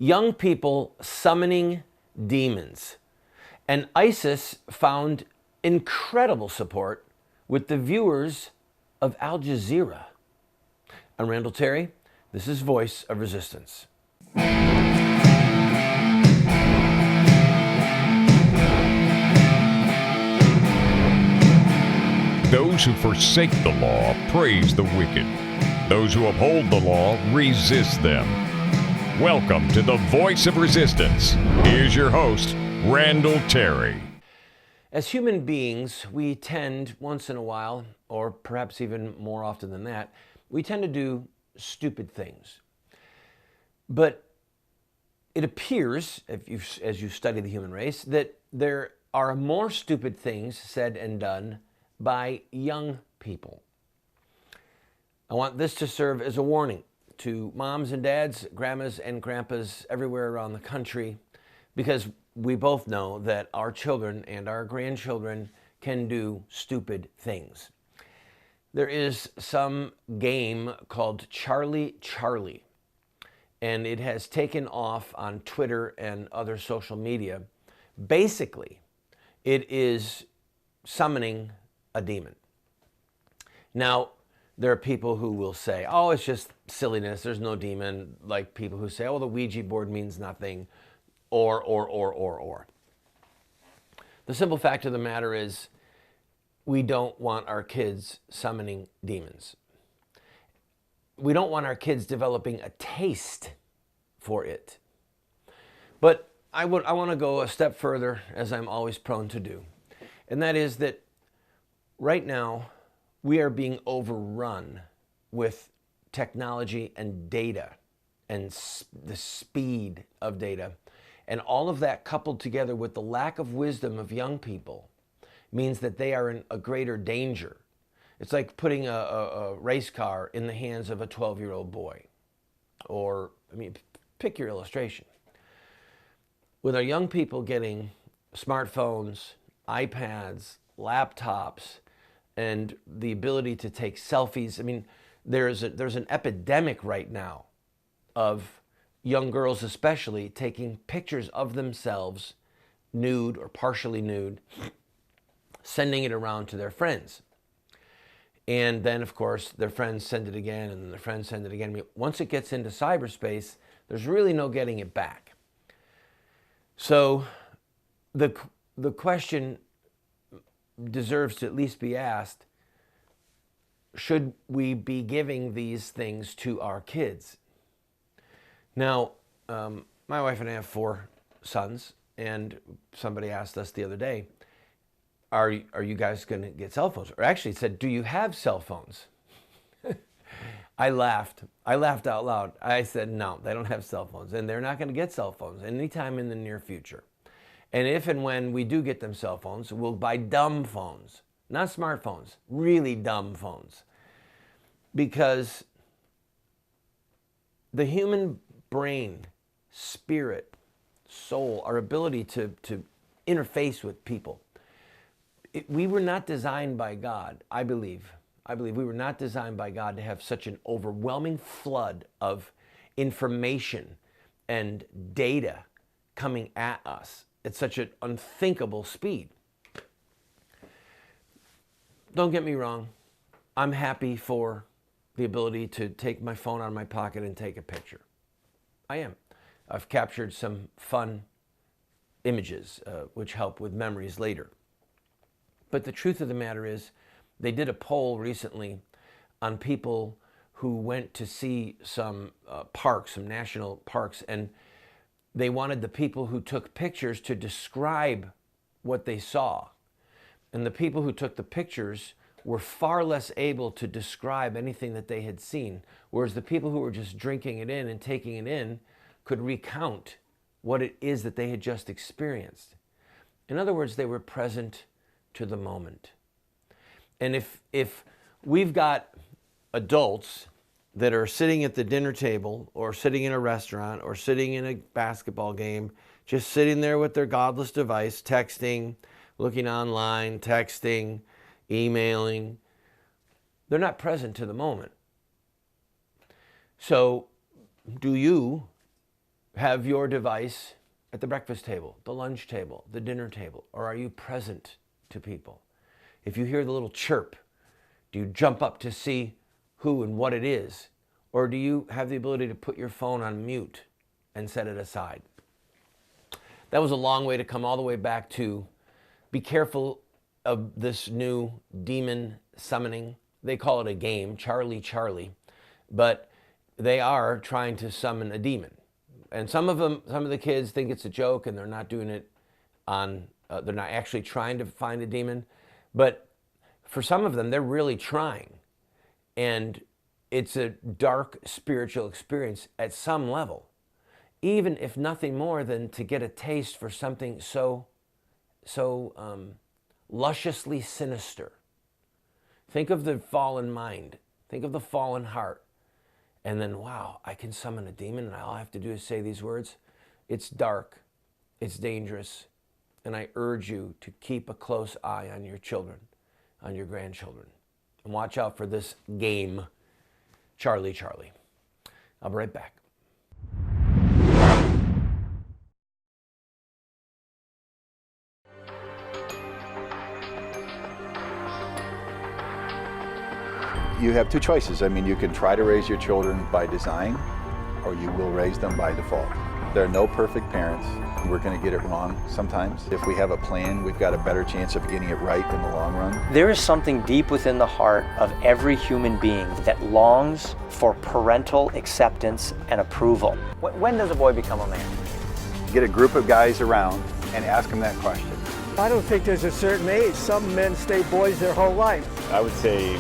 young people summoning demons. And ISIS found incredible support with the viewers of Al Jazeera. I'm Randall Terry. This is Voice of Resistance. Those who forsake the law praise the wicked. Those who uphold the law resist them. Welcome to the Voice of Resistance. Here's your host, Randall Terry. As human beings, we tend once in a while, or perhaps even more often than that, we tend to do stupid things. But it appears, as you study the human race, that there are more stupid things said and done by young people. I want this to serve as a warning to moms and dads, grandmas and grandpas everywhere around the country, because we both know that our children and our grandchildren can do stupid things. There is some game called Charlie Charlie, and it has taken off on Twitter and other social media. Basically, it is summoning a demon. Now, there are people who will say, oh, it's just silliness, there's no demon, like people who say, oh, the Ouija board means nothing, or. The simple fact of the matter is, we don't want our kids summoning demons. We don't want our kids developing a taste for it. But I want to go a step further, as I'm always prone to do, and that is that right now, we are being overrun with technology and data and the speed of data. And all of that coupled together with the lack of wisdom of young people means that they are in a greater danger. It's like putting a race car in the hands of a 12-year-old boy. Or, pick your illustration. With our young people getting smartphones, iPads, laptops, and the ability to take selfies. There's an epidemic right now of young girls especially taking pictures of themselves, nude or partially nude, sending it around to their friends. And then, of course, their friends send it again, and then their friends send it again. Once it gets into cyberspace, there's really no getting it back. So the question deserves to at least be asked, should we be giving these things to our kids? Now, my wife and I have 4 sons, and somebody asked us the other day, are you guys going to get cell phones? Or actually said, do you have cell phones? I laughed out loud. I said, no, they don't have cell phones, and they're not going to get cell phones anytime in the near future. And if and when we do get them cell phones, we'll buy dumb phones, not smartphones, really dumb phones. Because the human brain, spirit, soul, our ability to interface with people, we were not designed by God, I believe we were not designed by God to have such an overwhelming flood of information and data coming at us at such an unthinkable speed. Don't get me wrong. I'm happy for the ability to take my phone out of my pocket and take a picture. I am. I've captured some fun images, which help with memories later. But the truth of the matter is, they did a poll recently on people who went to see some parks, some national parks, and they wanted the people who took pictures to describe what they saw. And the people who took the pictures were far less able to describe anything that they had seen, whereas the people who were just drinking it in and taking it in could recount what it is that they had just experienced. In other words, they were present to the moment. And if we've got adults that are sitting at the dinner table or sitting in a restaurant or sitting in a basketball game, just sitting there with their godless device, texting, looking online, texting, emailing, they're not present to the moment. So do you have your device at the breakfast table, the lunch table, the dinner table, or are you present to people? If you hear the little chirp, do you jump up to see who and what it is? Or do you have the ability to put your phone on mute and set it aside? That was a long way to come all the way back to be careful of this new demon summoning. They call it a game, Charlie Charlie, but they are trying to summon a demon. And some of the kids think it's a joke and they're not doing it they're not actually trying to find a demon. But for some of them, they're really trying. And it's a dark spiritual experience at some level, even if nothing more than to get a taste for something so lusciously sinister. Think of the fallen mind. Think of the fallen heart. And then, wow, I can summon a demon and all I have to do is say these words. It's dark. It's dangerous. And I urge you to keep a close eye on your children, on your grandchildren. And watch out for this game, Charlie Charlie. I'll be right back. You have two choices. I mean, you can try to raise your children by design, or you will raise them by default. There are no perfect parents. We're going to get it wrong sometimes. If we have a plan, we've got a better chance of getting it right in the long run. There is something deep within the heart of every human being that longs for parental acceptance and approval. When does a boy become a man? Get a group of guys around and ask them that question. I don't think there's a certain age. Some men stay boys their whole life. I would say,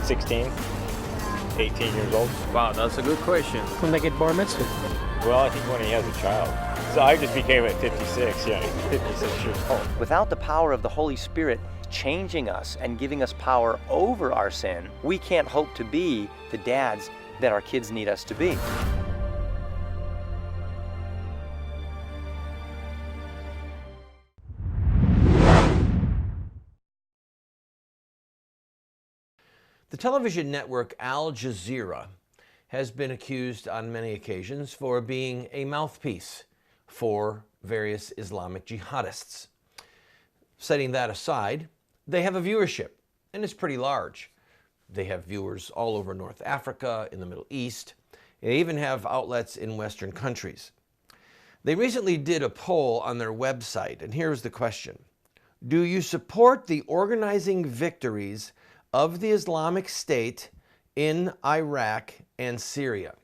16, 18 years old. Wow, that's a good question. When they get bar mitzvah? Well, I think when he has a child. So I just became at 56, 56 years old. Without the power of the Holy Spirit changing us and giving us power over our sin, we can't hope to be the dads that our kids need us to be. The television network Al Jazeera has been accused on many occasions for being a mouthpiece for various Islamic jihadists. Setting that aside, they have a viewership, and it's pretty large. They have viewers all over North Africa, in the Middle East. They even have outlets in Western countries. They recently did a poll on their website, and here's the question. Do you support the organizing victories of the Islamic State in Iraq and Syria?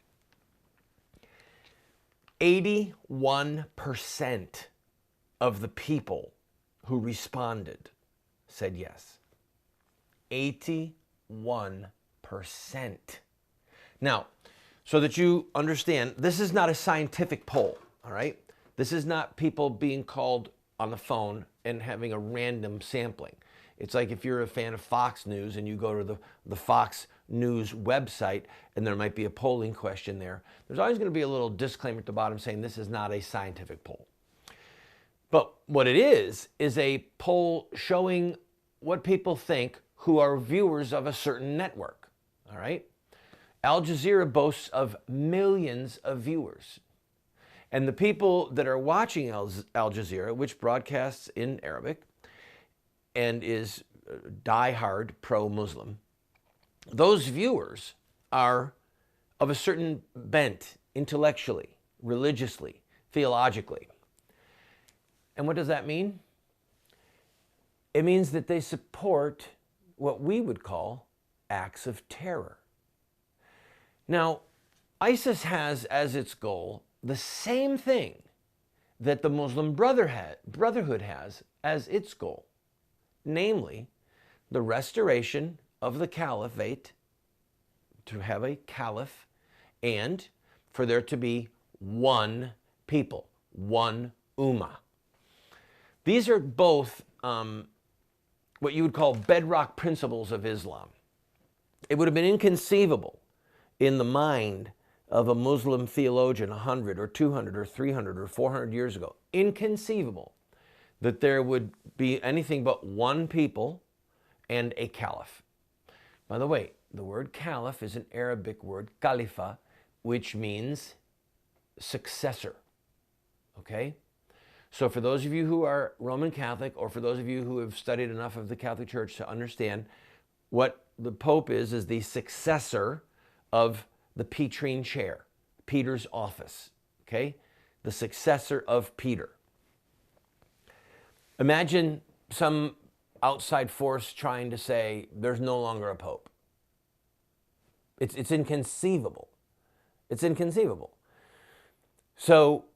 81% of the people who responded said yes. 81%. Now, so that you understand, this is not a scientific poll, all right? This is not people being called on the phone and having a random sampling. It's like if you're a fan of Fox News and you go to the Fox News website and there might be a polling question there. There's always going to be a little disclaimer at the bottom saying this is not a scientific poll. But what it is a poll showing what people think who are viewers of a certain network, all right? Al Jazeera boasts of millions of viewers. And the people that are watching Al Jazeera, which broadcasts in Arabic, and is diehard pro-Muslim, those viewers are of a certain bent intellectually, religiously, theologically. And what does that mean? It means that they support what we would call acts of terror. Now, ISIS has as its goal the same thing that the Muslim Brotherhood has as its goal. Namely, the restoration of the caliphate, to have a caliph, and for there to be one people, one ummah. These are both what you would call bedrock principles of Islam. It would have been inconceivable in the mind of a Muslim theologian 100 or 200 or 300 or 400 years ago, inconceivable, that there would be anything but one people and a caliph. By the way, the word caliph is an Arabic word, khalifa, which means successor. Okay? So for those of you who are Roman Catholic, or for those of you who have studied enough of the Catholic Church to understand, what the Pope is the successor of the Petrine chair, Peter's office. Okay? The successor of Peter. Imagine some outside force trying to say there's no longer a Pope. It's inconceivable. It's inconceivable. So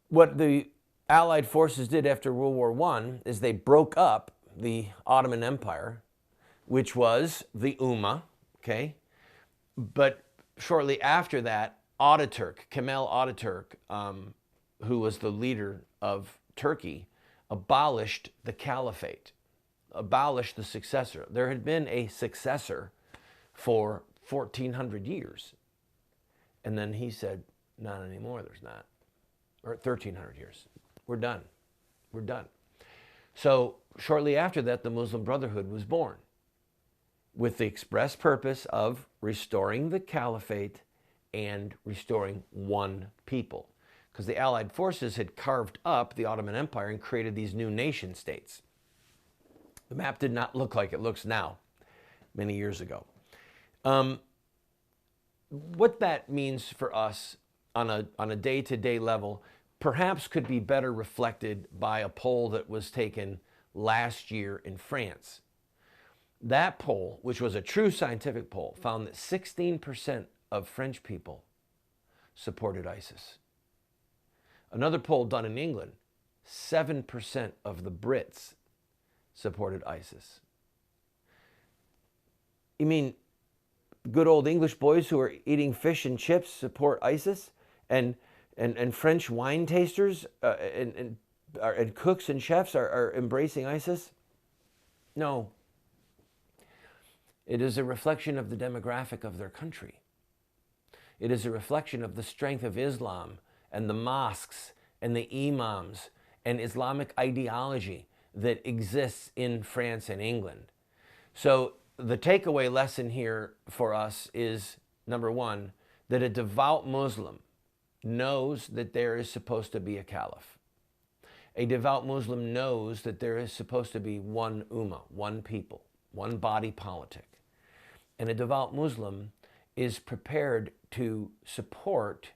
what the Allied forces did after World War I is they broke up the Ottoman Empire, which was the Ummah, okay? But shortly after that, Kemal Ataturk, who was the leader of Turkey, abolished the caliphate, abolished the successor. There had been a successor for 1,400 years. And then he said, not anymore, there's not. Or 1,300 years. We're done. We're done. So shortly after that, the Muslim Brotherhood was born with the express purpose of restoring the caliphate and restoring one people. Because the Allied forces had carved up the Ottoman Empire and created these new nation states. The map did not look like it looks now, many years ago. What that means for us on a day-to-day level perhaps could be better reflected by a poll that was taken last year in France. That poll, which was a true scientific poll, found that 16% of French people supported ISIS. Another poll done in England, 7% of the Brits supported ISIS. You mean good old English boys who are eating fish and chips support ISIS? And French wine tasters and cooks and chefs are embracing ISIS? No. It is a reflection of the demographic of their country. It is a reflection of the strength of Islam and the mosques and the imams and Islamic ideology that exists in France and England. So the takeaway lesson here for us is, number one, that a devout Muslim knows that there is supposed to be a caliph. A devout Muslim knows that there is supposed to be one ummah, one people, one body politic. And a devout Muslim is prepared to support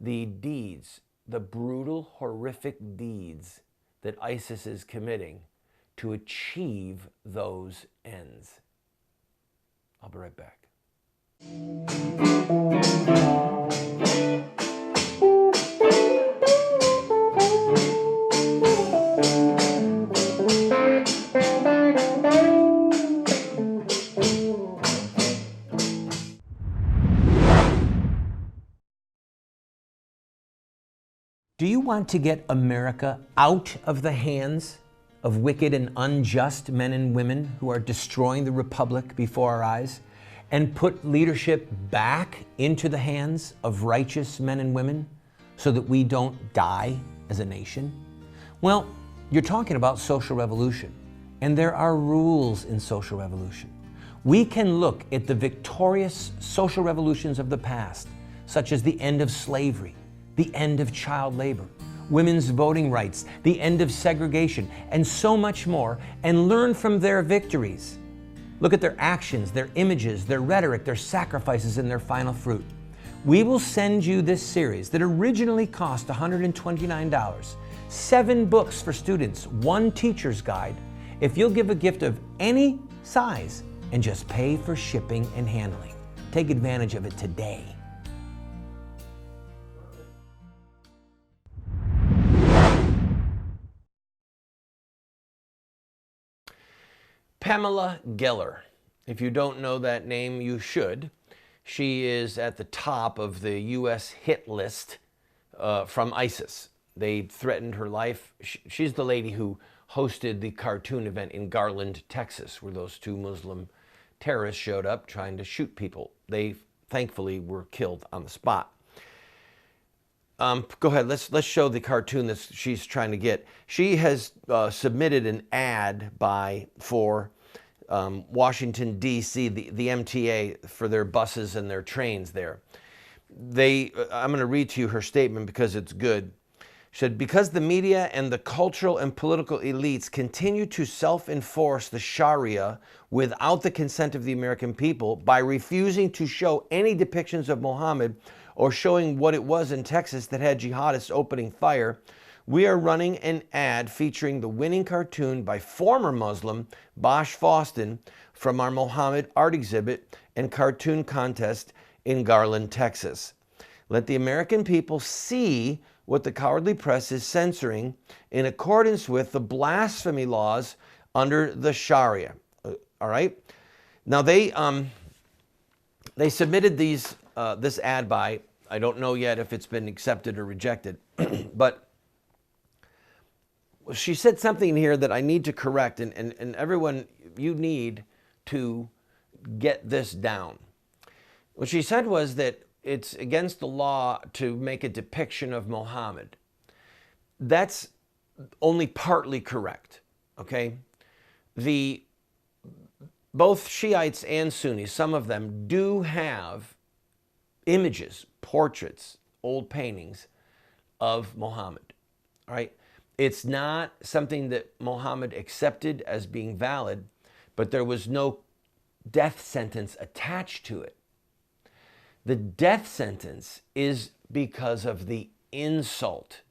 the deeds, the brutal, horrific deeds that ISIS is committing to achieve those ends. I'll be right back. Do you want to get America out of the hands of wicked and unjust men and women who are destroying the republic before our eyes, and put leadership back into the hands of righteous men and women so that we don't die as a nation? Well, you're talking about social revolution, and there are rules in social revolution. We can look at the victorious social revolutions of the past, such as the end of slavery, the end of child labor, women's voting rights, the end of segregation, and so much more, and learn from their victories. Look at their actions, their images, their rhetoric, their sacrifices, and their final fruit. We will send you this series that originally cost $129, 7 books for students, 1 teacher's guide, if you'll give a gift of any size and just pay for shipping and handling. Take advantage of it today. Pamela Geller. If you don't know that name, you should. She is at the top of the U.S. hit list from ISIS. They threatened her life. She's the lady who hosted the cartoon event in Garland, Texas, where those 2 Muslim terrorists showed up trying to shoot people. They thankfully were killed on the spot. Go ahead, let's show the cartoon that she's trying to get. She has submitted an ad for Washington, D.C., the MTA, for their buses and their trains there. I'm going to read to you her statement because it's good. She said, because the media and the cultural and political elites continue to self-enforce the Sharia without the consent of the American people by refusing to show any depictions of Muhammad or showing what it was in Texas that had jihadists opening fire, we are running an ad featuring the winning cartoon by former Muslim Bosch Fawston from our Muhammad art exhibit and cartoon contest in Garland, Texas. Let the American people see what the cowardly press is censoring in accordance with the blasphemy laws under the Sharia. All right? Now they submitted this ad by, I don't know yet if it's been accepted or rejected, but she said something here that I need to correct, and everyone, you need to get this down. What she said was that it's against the law to make a depiction of Muhammad. That's only partly correct, okay? Both Shiites and Sunnis, some of them do have images, portraits, old paintings of Muhammad, all right? It's not something that Muhammad accepted as being valid, but there was no death sentence attached to it. The death sentence is because of the insult,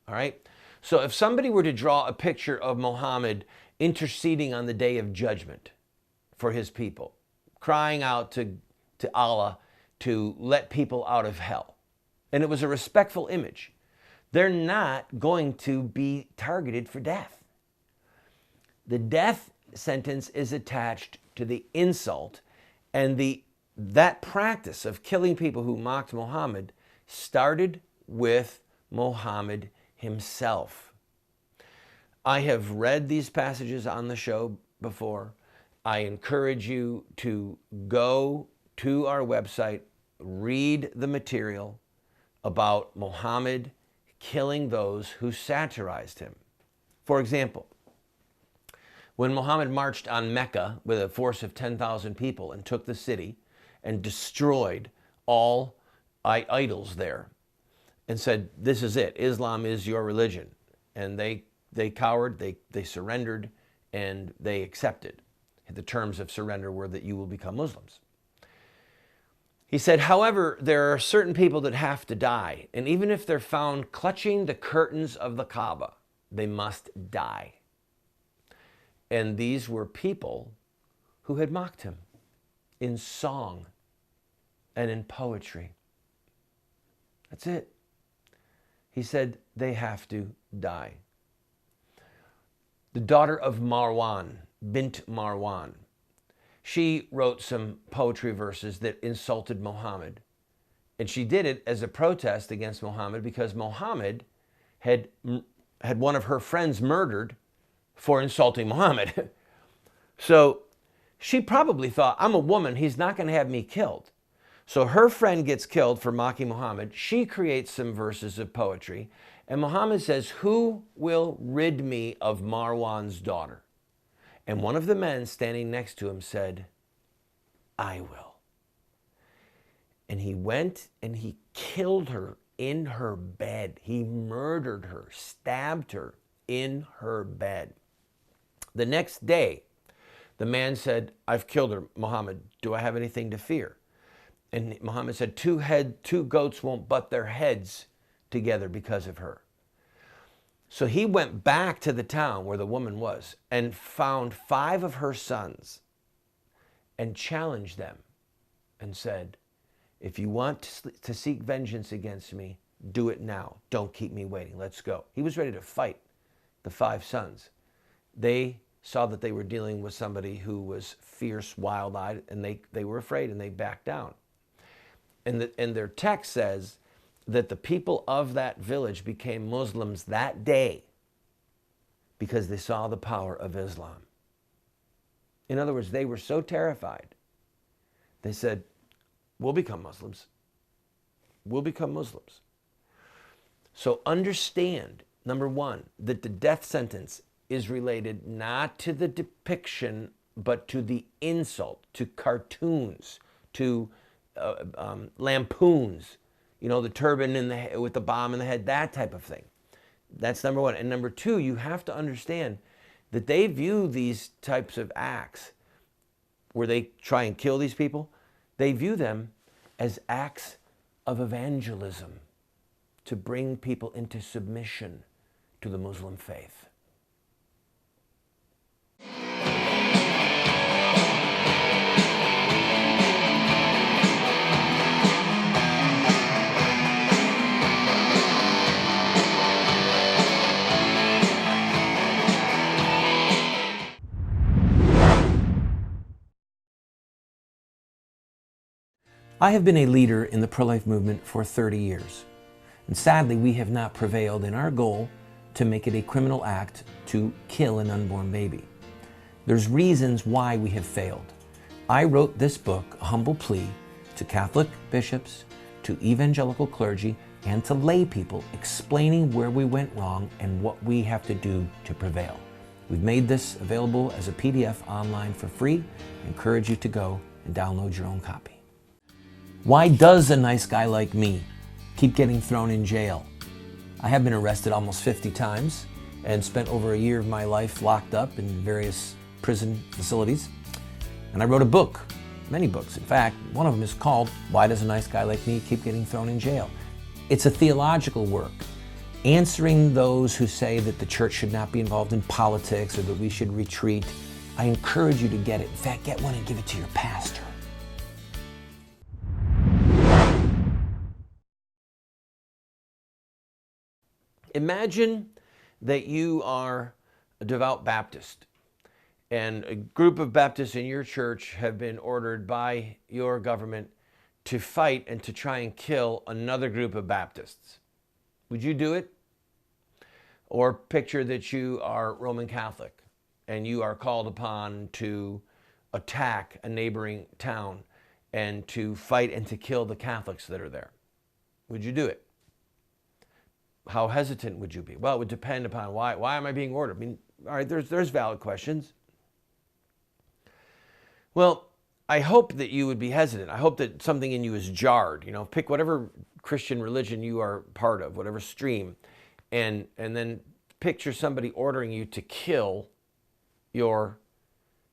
all right? So if somebody were to draw a picture of Muhammad interceding on the day of judgment for his people, crying out to Allah to let people out of hell, and it was a respectful image, they're not going to be targeted for death. The death sentence is attached to the insult, and that practice of killing people who mocked Muhammad started with Muhammad himself. I have read these passages on the show before. I encourage you to go to our website, read the material about Muhammad killing those who satirized him. For example, when Muhammad marched on Mecca with a force of 10,000 people and took the city and destroyed all idols there and said, this is it, Islam is your religion. And they cowered, they surrendered, and they accepted. The terms of surrender were that you will become Muslims. He said, however, there are certain people that have to die, and even if they're found clutching the curtains of the Kaaba, they must die. And these were people who had mocked him in song and in poetry. That's it. He said they have to die. The daughter of Marwan, Bint Marwan, she wrote some poetry verses that insulted Muhammad. And she did it as a protest against Muhammad because Muhammad had one of her friends murdered for insulting Muhammad. So she probably thought, I'm a woman, he's not going to have me killed. So her friend gets killed for mocking Muhammad. She creates some verses of poetry. And Muhammad says, who will rid me of Marwan's daughter? And one of the men standing next to him said, I will. And he went and he killed her in her bed. He murdered her, stabbed her in her bed. The next day, the man said, I've killed her, Muhammad. Do I have anything to fear? And Muhammad said, two goats won't butt their heads together because of her. So he went back to the town where the woman was and found 5 of her sons and challenged them and said, if you want to seek vengeance against me, do it now. Don't keep me waiting. Let's go. He was ready to fight the 5 sons. They saw that they were dealing with somebody who was fierce, wild-eyed, and they were afraid and they backed down. And their text says that the people of that village became Muslims that day because they saw the power of Islam. In other words, they were so terrified, they said, we'll become Muslims. We'll become Muslims. So understand, number one, that the death sentence is related not to the depiction, but to the insult, to cartoons, to lampoons, the turban in the with the bomb in the head, that type of thing. That's number one. And number two, you have to understand that they view these types of acts where they try and kill these people, they view them as acts of evangelism to bring people into submission to the Muslim faith. I have been a leader in the pro-life movement for 30 years. And sadly, we have not prevailed in our goal to make it a criminal act to kill an unborn baby. There's reasons why we have failed. I wrote this book, A Humble Plea, to Catholic bishops, to evangelical clergy, and to lay people, explaining where we went wrong and what we have to do to prevail. We've made this available as a PDF online for free. I encourage you to go and download your own copy. Why does a nice guy like me keep getting thrown in jail? I have been arrested almost 50 times and spent over a year of my life locked up in various prison facilities. And I wrote a book, many books. In fact, one of them is called Why Does a Nice Guy Like Me Keep Getting Thrown in Jail? It's a theological work, answering those who say that the church should not be involved in politics or that we should retreat. I encourage you to get it. In fact, get one and give it to your pastor. Imagine that you are a devout Baptist and a group of Baptists in your church have been ordered by your government to fight and to try and kill another group of Baptists. Would you do it? Or picture that you are Roman Catholic and you are called upon to attack a neighboring town and to fight and to kill the Catholics that are there. Would you do it? How hesitant would you be? Well, it would depend upon why am I being ordered? I mean, all right, there's valid questions. Well, I hope that you would be hesitant. I hope that something in you is jarred. Pick whatever Christian religion you are part of, whatever stream, and then picture somebody ordering you to kill your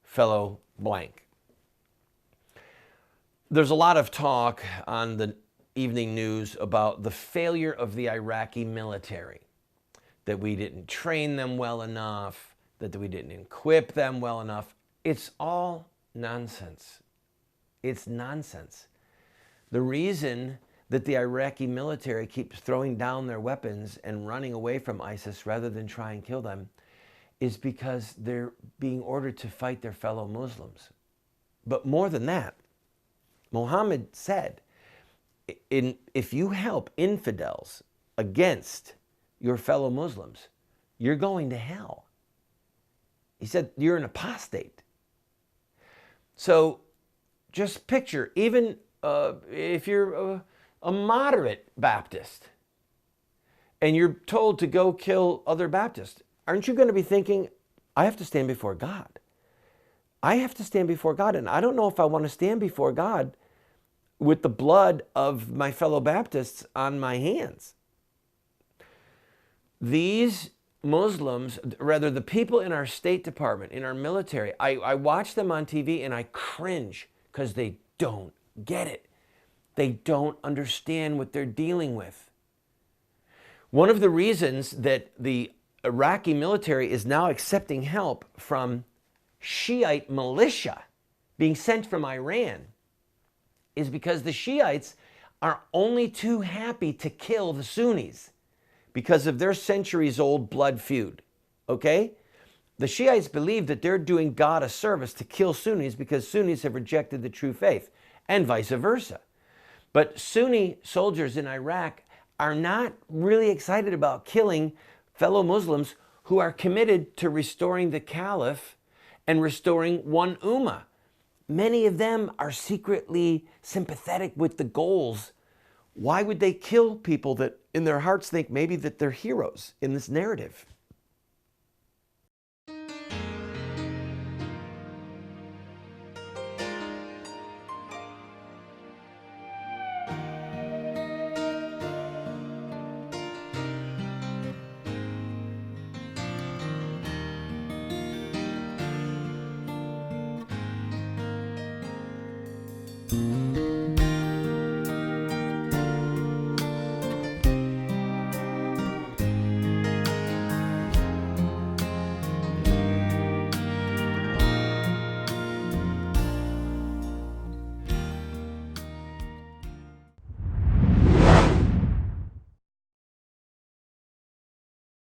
fellow blank. There's a lot of talk on the evening news about the failure of the Iraqi military, that we didn't train them well enough, that we didn't equip them well enough. It's all nonsense. It's nonsense. The reason that the Iraqi military keeps throwing down their weapons and running away from ISIS rather than try and kill them is because they're being ordered to fight their fellow Muslims. But more than that, Muhammad said, if you help infidels against your fellow Muslims, you're going to hell. He said you're an apostate. So just picture, even if you're a moderate Baptist and you're told to go kill other Baptists, aren't you going to be thinking, I have to stand before God. I have to stand before God, and I don't know if I want to stand before God with the blood of my fellow Baptists on my hands. These Muslims, rather the people in our State Department, in our military, I watch them on TV and I cringe because they don't get it. They don't understand what they're dealing with. One of the reasons that the Iraqi military is now accepting help from Shiite militia being sent from Iran is because the Shiites are only too happy to kill the Sunnis because of their centuries-old blood feud, okay? The Shiites believe that they're doing God a service to kill Sunnis because Sunnis have rejected the true faith, and vice versa. But Sunni soldiers in Iraq are not really excited about killing fellow Muslims who are committed to restoring the Caliph and restoring one Ummah. Many of them are secretly sympathetic with the goals. Why would they kill people that in their hearts think maybe that they're heroes in this narrative? you.